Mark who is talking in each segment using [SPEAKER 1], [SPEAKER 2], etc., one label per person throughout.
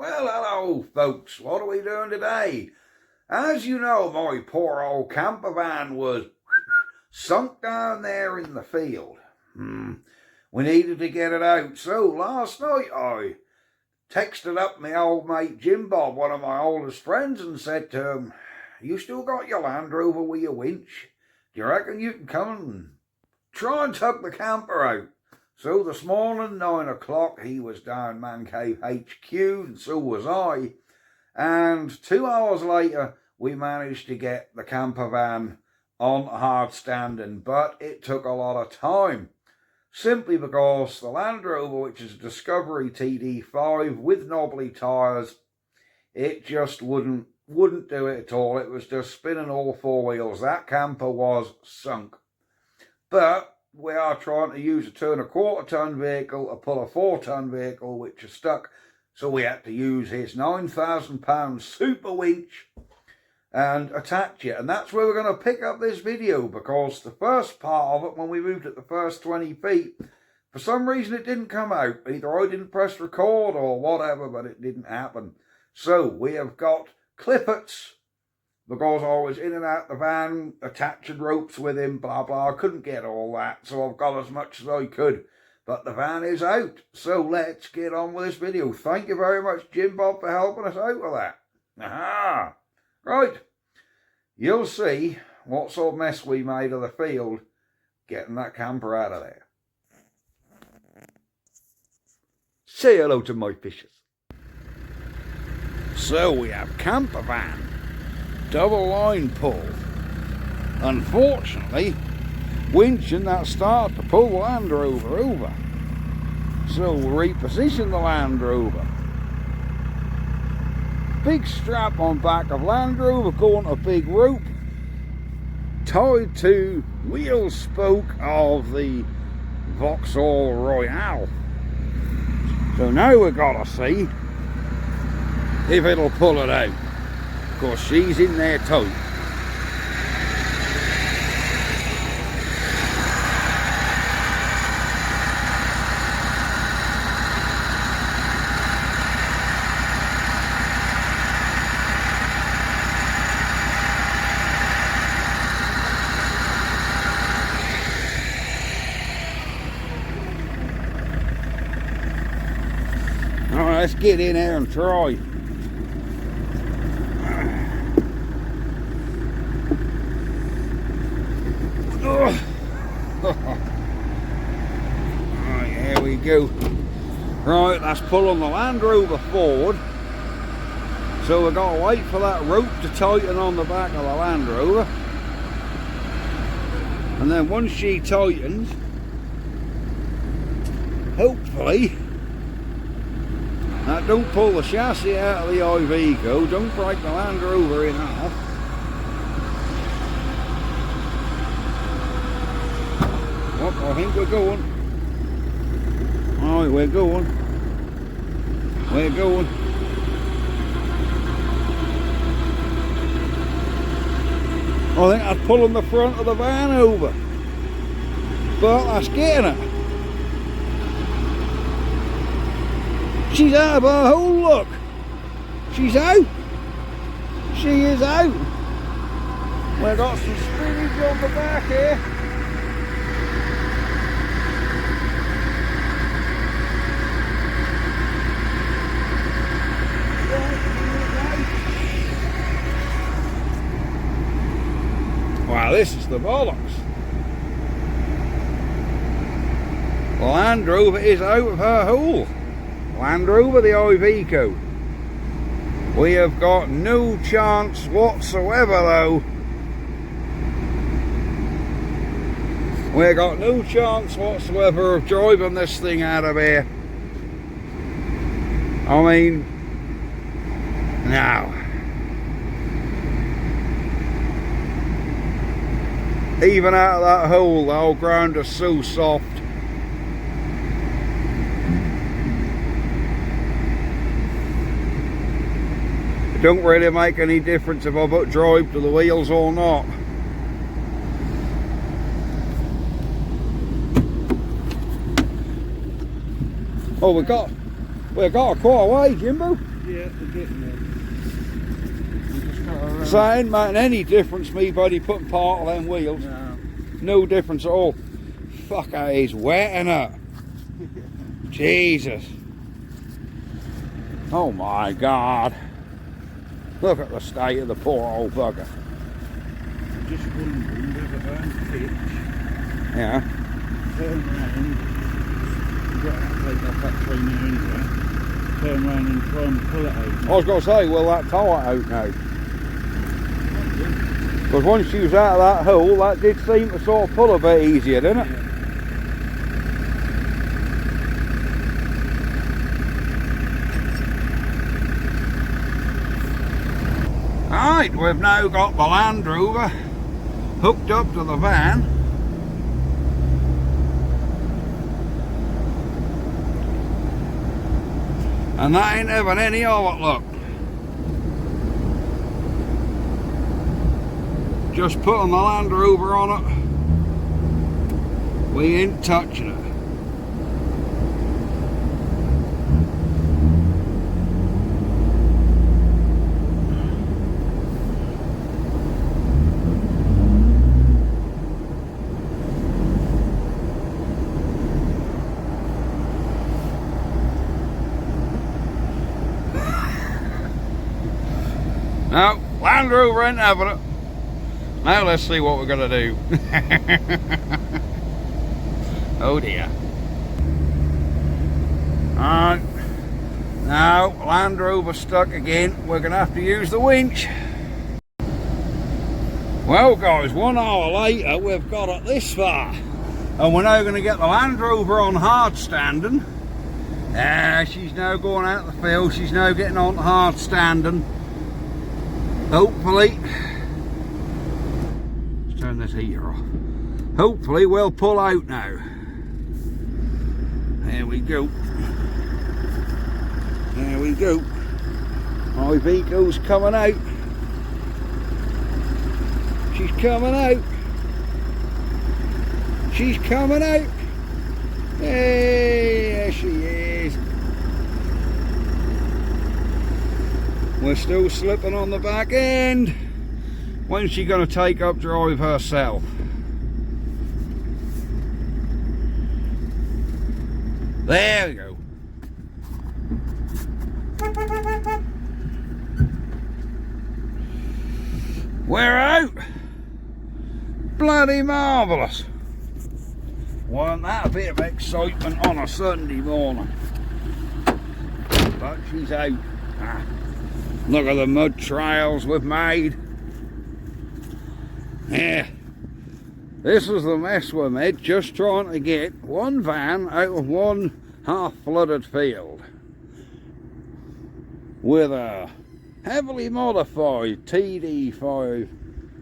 [SPEAKER 1] Well, hello folks, what are we doing today? As you know, my poor old camper van was sunk down there in the field. We needed to get it out, so last night I texted up my old mate Jim Bob, one of my oldest friends, and said to him, "You still got your Land Rover with your winch? Do you reckon you can come and try and tug the camper out?" So this morning, 9 o'clock, he was down Man Cave HQ, and so was I. And 2 hours later, we managed to get the camper van on hard standing, but it took a lot of time. Simply because the Land Rover, which is a Discovery TD5 with knobbly tyres, it just wouldn't do it at all. It was just spinning all four wheels. That camper was sunk. But we are trying to use a 2¼ tonne vehicle to pull a 4-tonne vehicle which is stuck, so we had to use his £9,000 super winch and attach it. And that's where we're going to pick up this video, because the first part of it, when we moved it the first 20 feet, for some reason it didn't come out. Either I didn't press record or whatever, but it didn't happen. So we have got clippets, because I was in and out the van, attaching ropes with him, blah, blah. I couldn't get all that, so I've got as much as I could. But the van is out, so let's get on with this video. Thank you very much, Jim Bob, for helping us out with that. Aha! Right, you'll see what sort of mess we made of the field getting that camper out of there. Say hello to my fishes. So we have camper van. Double line pull. Unfortunately, winching that start to pull the Land Rover over. So we'll reposition the Land Rover. Big strap on back of Land Rover going a big rope tied to wheel spoke of the Vauxhall Royale. So now we've got to see if it'll pull it out. Of course, she's in there tight. All right, let's get in there and try. Right, here we go. Right, that's pulling the Land Rover forward. So we've got to wait for that rope to tighten on the back of the Land Rover. And then once she tightens, hopefully, that don't pull the chassis out of the Iveco, don't break the Land Rover in half. I think we're going. Alright, we're going. We're going. I think that's pulling the front of the van over. But that's getting it. She's out of her hole, look. She's out. She is out. We've got some spinach on the back here. Wow, this is the bollocks. The Land Rover is out of her hole. Land Rover, the Iveco. We have got no chance whatsoever, though. We've got no chance whatsoever of driving this thing out of here. I mean, no. Even out of that hole, the whole ground is so soft. It don't really make any difference if I put drive to the wheels or not. Oh, we got quite a way, Jimbo.
[SPEAKER 2] Yeah, we're getting there.
[SPEAKER 1] So it ain't making any difference me buddy putting part of them wheels. No difference at all. Fuck, that is wetting up. Jesus. Oh my God. Look at the state of the poor old bugger.
[SPEAKER 2] Just wondering whether that pitch.
[SPEAKER 1] Yeah.
[SPEAKER 2] Turn round. You've got to take off that train anyway. Turn round and try and pull it out.
[SPEAKER 1] I was going to say, will that tie it out now? Because once she was out of that hole, that did seem to sort of pull a bit easier, didn't it?
[SPEAKER 2] Yeah.
[SPEAKER 1] Right, we've now got the Land Rover hooked up to the van. And that ain't having any of it, look. Just putting the Land Rover on it. We ain't touching it. No, Land Rover ain't having it. Now let's see what we're gonna do. Oh dear. Alright. Now, Land Rover stuck again. We're gonna have to use the winch. Well guys, 1 hour later we've got it this far. And we're now gonna get the Land Rover on hard standing. She's now going out the field. She's now getting on hard standing. Hopefully, let's turn this heater off. Hopefully we'll pull out now. There we go. There we go. Iveco's coming out. She's coming out. She's coming out. Hey, there she is. We're still slipping on the back end. When's she going to take up drive herself? There we go. We're out. Bloody marvellous. Wasn't that a bit of excitement on a Sunday morning? But she's out. Look at the mud trails we've made. Yeah. This was the mess we made, just trying to get one van out of one half-flooded field. With a heavily modified TD5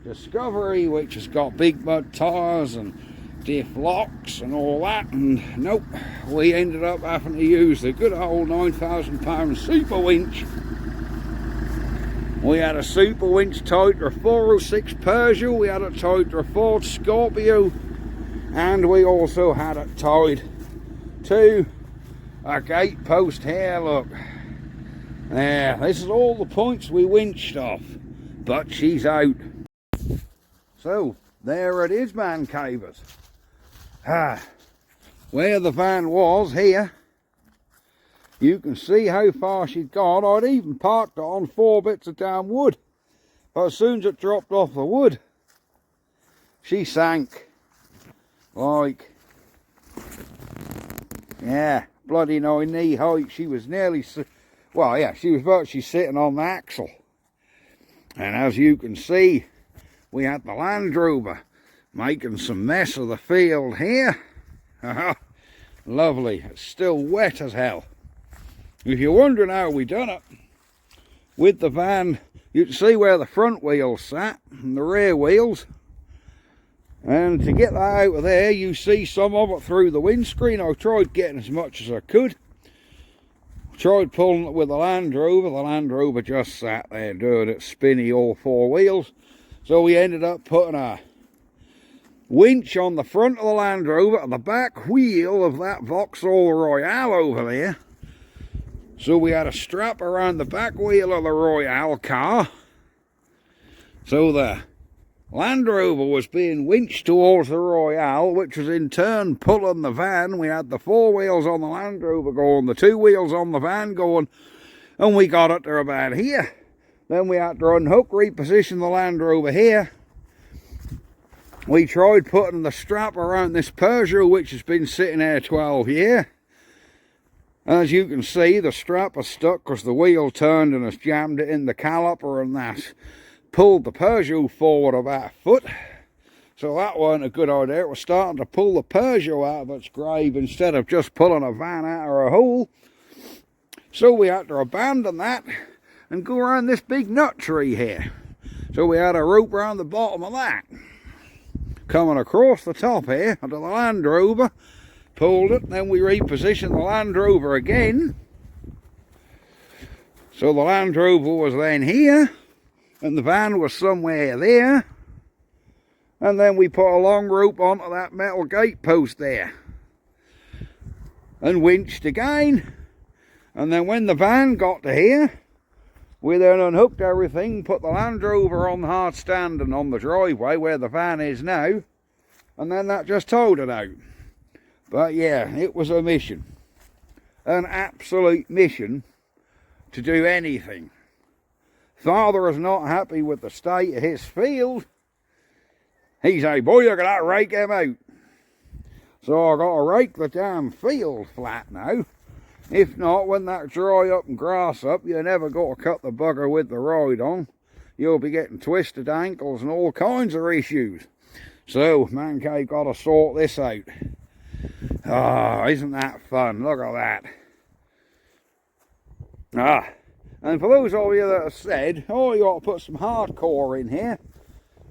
[SPEAKER 1] Discovery, which has got big mud tyres and diff locks and all that, and nope, we ended up having to use the good old £9,000 super winch. We had a super winch tied to a 406 Peugeot, we had it tied to a Ford Scorpio, and we also had it tied to a gate post here, look. There, this is all the points we winched off, but she's out. So, there it is, man cavers. Where the van was here, you can see how far she'd gone. I'd even parked it on 4 bits of damn wood. But as soon as it dropped off the wood, she sank. Like, yeah, bloody knee height. She was nearly, well, yeah, she was virtually sitting on the axle. And as you can see, we had the Land Rover making some mess of the field here. Lovely. It's still wet as hell. If you're wondering how we done it, with the van, you can see where the front wheels sat and the rear wheels. And to get that out of there, you see some of it through the windscreen. I tried getting as much as I could. Tried pulling it with the Land Rover. The Land Rover just sat there doing it spinny, all 4 wheels. So we ended up putting a winch on the front of the Land Rover and the back wheel of that Vauxhall Royale over there. So we had a strap around the back wheel of the Royale car. So the Land Rover was being winched towards the Royale, which was in turn pulling the van. We had the 4 wheels on the Land Rover going, the 2 wheels on the van going, and we got it to about here. Then we had to unhook, reposition the Land Rover here. We tried putting the strap around this Peugeot, which has been sitting there 12 years. As you can see, the strap is stuck because the wheel turned and has jammed it in the caliper, and that's pulled the Peugeot forward about a foot. So that wasn't a good idea. It was starting to pull the Peugeot out of its grave instead of just pulling a van out of a hole. So we had to abandon that and go around this big nut tree here. So we had a rope around the bottom of that. Coming across the top here onto the Land Rover, pulled it, then we repositioned the Land Rover again. So the Land Rover was then here, and the van was somewhere there. And then we put a long rope onto that metal gate post there. And winched again. And then when the van got to here, we then unhooked everything, put the Land Rover on the hard stand and on the driveway where the van is now. And then that just towed it out. But yeah, it was a mission. An absolute mission to do anything. Father is not happy with the state of his field. He say, boy, you gotta rake him out. So I gotta rake the damn field flat now. If not, when that dry up and grass up, you never got to cut the bugger with the ride on. You'll be getting twisted ankles and all kinds of issues. So, man cave gotta sort this out. Ah, isn't that fun? Look at that. Ah, and for those of you that have said, oh, you ought to put some hardcore in here.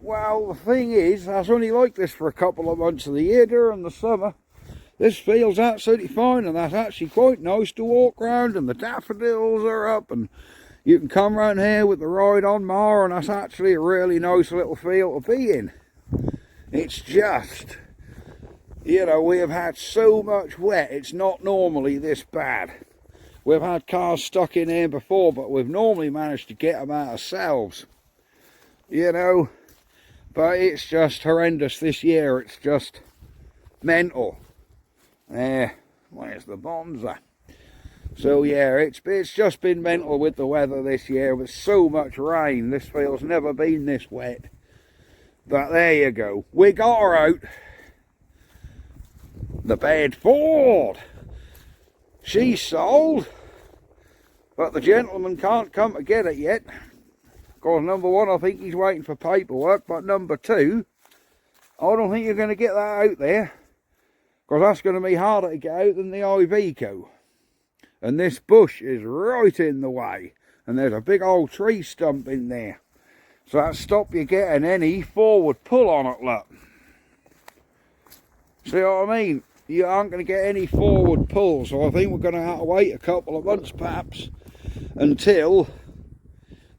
[SPEAKER 1] Well, the thing is, I was only like this for a couple of months of the year during the summer. This feels absolutely fine, and that's actually quite nice to walk around, and the daffodils are up, and you can come around here with the ride on mower, and that's actually a really nice little field to be in. It's just, you know, we have had so much wet, it's not normally this bad. We've had cars stuck in here before, but we've normally managed to get them out ourselves. You know, but it's just horrendous this year. It's just mental. There, where's the Bonza? So yeah, it's just been mental with the weather this year. With so much rain, this field's never been this wet. But there you go. We got her out. The Bedford. She's sold. But the gentleman can't come to get it yet. Because number one, I think he's waiting for paperwork. But number two, I don't think you're going to get that out there. Because that's going to be harder to get out than the Iveco. And this bush is right in the way. And there's a big old tree stump in there. So that'll stop you getting any forward pull on it, look. See what I mean? You aren't going to get any forward pull. So I think we're going to have to wait a couple of months perhaps until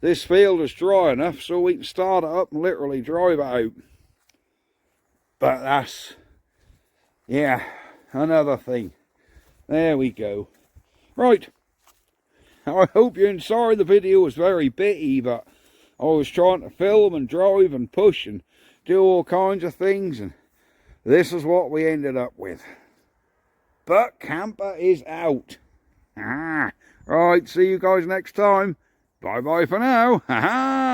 [SPEAKER 1] this field is dry enough so we can start it up and literally drive it out. But that's, yeah, another thing. There we go. Right. I hope you enjoyed the video. It was very bitty, but I was trying to film and drive and push and do all kinds of things, and this is what we ended up with. But camper is out. Right, see you guys next time. Bye bye for now. Ha ha.